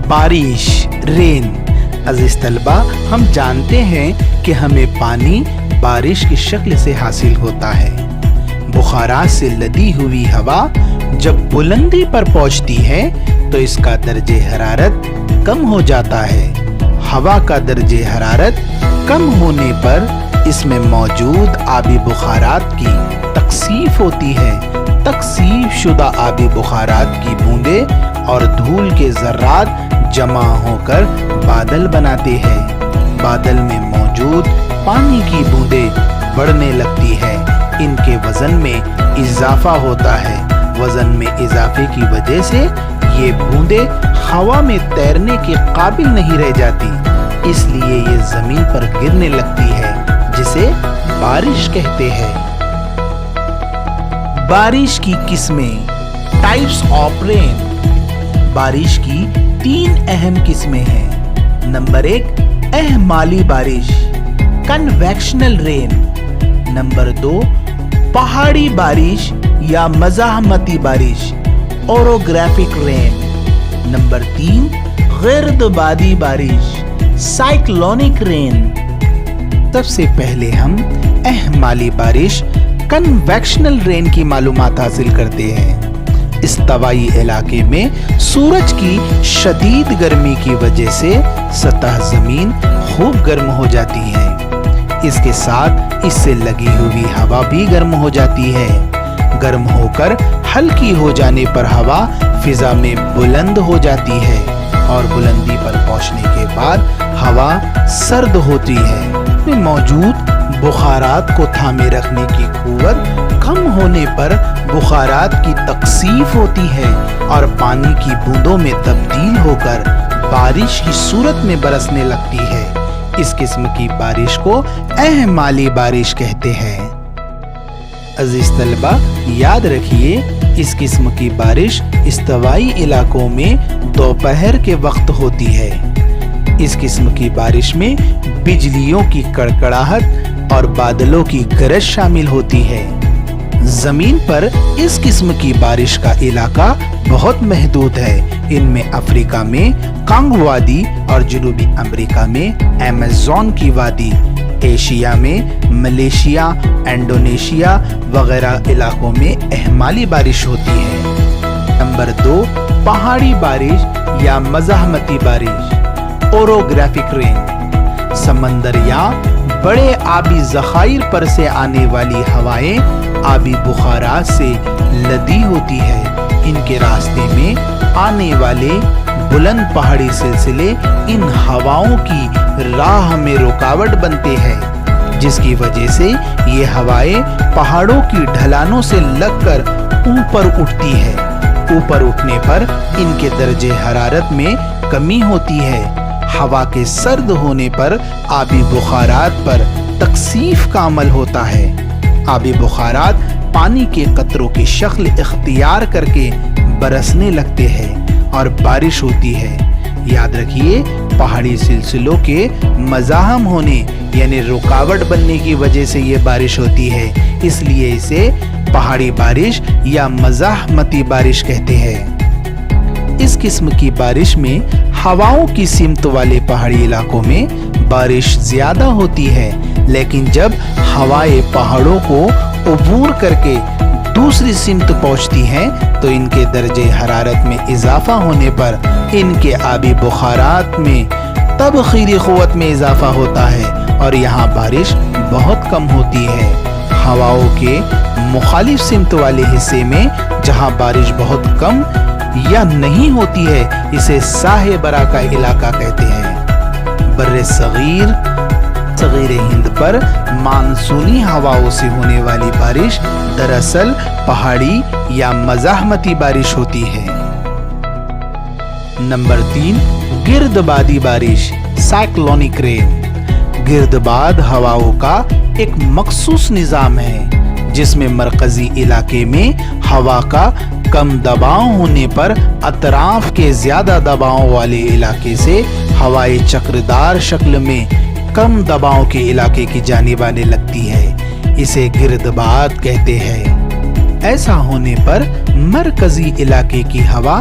بارش، رین۔ عزیز طلبہ، ہم جانتے ہیں کہ ہمیں پانی بارش کی شکل سے حاصل ہوتا ہے۔ بخارات سے لدی ہوئی ہوا جب بلندی پر پہنچتی ہے تو اس کا درجہ حرارت کم ہو جاتا ہے۔ ہوا کا درجہ حرارت کم ہونے پر اس میں موجود آبی بخارات کی تکثیف ہوتی ہے۔ تکثیف شدہ آبی بخارات کی بوندیں اور دھول کے ذرات جمع ہو کر بادل بناتے ہیں۔ بادل میں موجود پانی کی بوندیں بڑھنے لگتی ہے۔ ان کے وزن میں اضافہ ہوتا ہے۔ وزن میں اضافے کی وجہ سے یہ بوندیں ہوا میں تیرنے کے قابل نہیں رہ جاتی، اس لیے یہ زمین پر گرنے لگتی ہے، جسے بارش کہتے ہیں۔ بارش کی قسمیں، ٹائپس آف رین۔ بارش کی 3 اہم قسمیں ہیں۔ نمبر 1، اہمالی بارش، کنویکشنل رین۔ نمبر 2، پہاڑی بارش یا مزاحمتی بارش، اورographic رین۔ نمبر 3، گرد بادی بارش، سائیکلونک رین۔ سب سے پہلے ہم اہمالی بارش، کنویکشنل رین کی معلومات حاصل کرتے ہیں۔ استوائی علاقے میں سورج کی شدید گرمی کی وجہ سے سطح زمین خوب گرم ہو جاتی ہے۔ اس کے ساتھ اس سے لگی ہوئی ہوا بھی گرم ہو جاتی ہے۔ گرم ہو کر ہلکی ہو جانے پر ہوا فضا میں بلند ہو جاتی ہے اور بلندی پر پہنچنے کے بعد ہوا سرد ہوتی ہے۔ موجود بخارات کو تھامے رکھنے کی قوت کم ہونے پر بخارات کی تکثیف ہوتی ہے اور پانی کی بوندوں میں تبدیل ہو کر بارش کی صورت میں برسنے لگتی ہے۔ اس قسم کی بارش کو اہمالی بارش کہتے ہیں۔ عزیز طلبہ، یاد رکھیے اس قسم کی بارش استوائی علاقوں میں دوپہر کے وقت ہوتی ہے۔ اس قسم کی بارش میں بجلیوں کی کڑکڑاہٹ اور بادلوں کی گرج شامل ہوتی ہے۔ زمین پر اس قسم کی بارش کا علاقہ بہت محدود ہے۔ ان میں افریقہ میں کانگو وادی اور جنوبی امریکہ میں ایمیزون کی وادی، ایشیا میں ملیشیا، انڈونیشیا وغیرہ علاقوں میں اہمالی بارش ہوتی ہے۔ نمبر 2، پہاڑی بارش یا مزاحمتی بارش، اورographic رین۔ سمندر یا بڑے آبی ذخائر پر سے آنے والی ہوائیں آبی بخارات سے لدی ہوتی ہے۔ ان کے راستے میں آنے والے بلند پہاڑی سلسلے ان ہواؤں کی راہ میں رکاوٹ بنتے ہیں، جس کی وجہ سے یہ ہوائیں پہاڑوں کی ڈھلانوں سے لگ کر اوپر اٹھتی ہے۔ اوپر اٹھنے پر ان کے درجہ حرارت میں کمی ہوتی ہے۔ ہوا کے سرد ہونے پر آبی بخارات پر تکثیف کا عمل ہوتا ہے۔ آبی بخارات پانی کے قطروں کی شکل اختیار کر کے برسنے لگتے ہیں اور بارش ہوتی ہے۔ یاد رکھیے، پہاڑی سلسلوں کے مزاحم ہونے یعنی رکاوٹ بننے کی وجہ سے یہ بارش ہوتی ہے، اس لیے اسے پہاڑی بارش یا مزاحمتی بارش کہتے ہیں۔ اس قسم کی بارش میں ہواؤں کی سمت والے پہاڑی علاقوں میں بارش زیادہ ہوتی ہے، لیکن جب ہوائیں پہاڑوں کو عبور کر کے دوسری سمت پہنچتی ہیں تو ان کے درجہ حرارت میں اضافہ ہونے پر ان کے آبی بخارات میں تبخیری قوت میں اضافہ ہوتا ہے اور یہاں بارش بہت کم ہوتی ہے۔ ہواؤں کے مخالف سمت والے حصے میں جہاں بارش بہت کم یا نہیں ہوتی ہے، اسے ساحل برا کا علاقہ کہتے ہیں۔ بر صغیر ہند پر مانسونی ہواؤں سے ہونے والی بارش دراصل پہاڑی یا مزاحمتی بارش ہوتی ہے۔ نمبر 3، گرد بادی بارش، سائیکلونک رین۔ گرد باد ہواؤں کا ایک مخصوص نظام ہے جس میں مرکزی علاقے میں ہوا کا کم دباؤ ہونے پر اطراف کے زیادہ دباؤ والے علاقے سے ہوائیں چکردار شکل میں کم دباؤ کے علاقے کی جانب آنے لگتی ہے۔ اسے گرد باد کہتے ہیں۔ ایسا ہونے پر مرکزی علاقے کی ہوا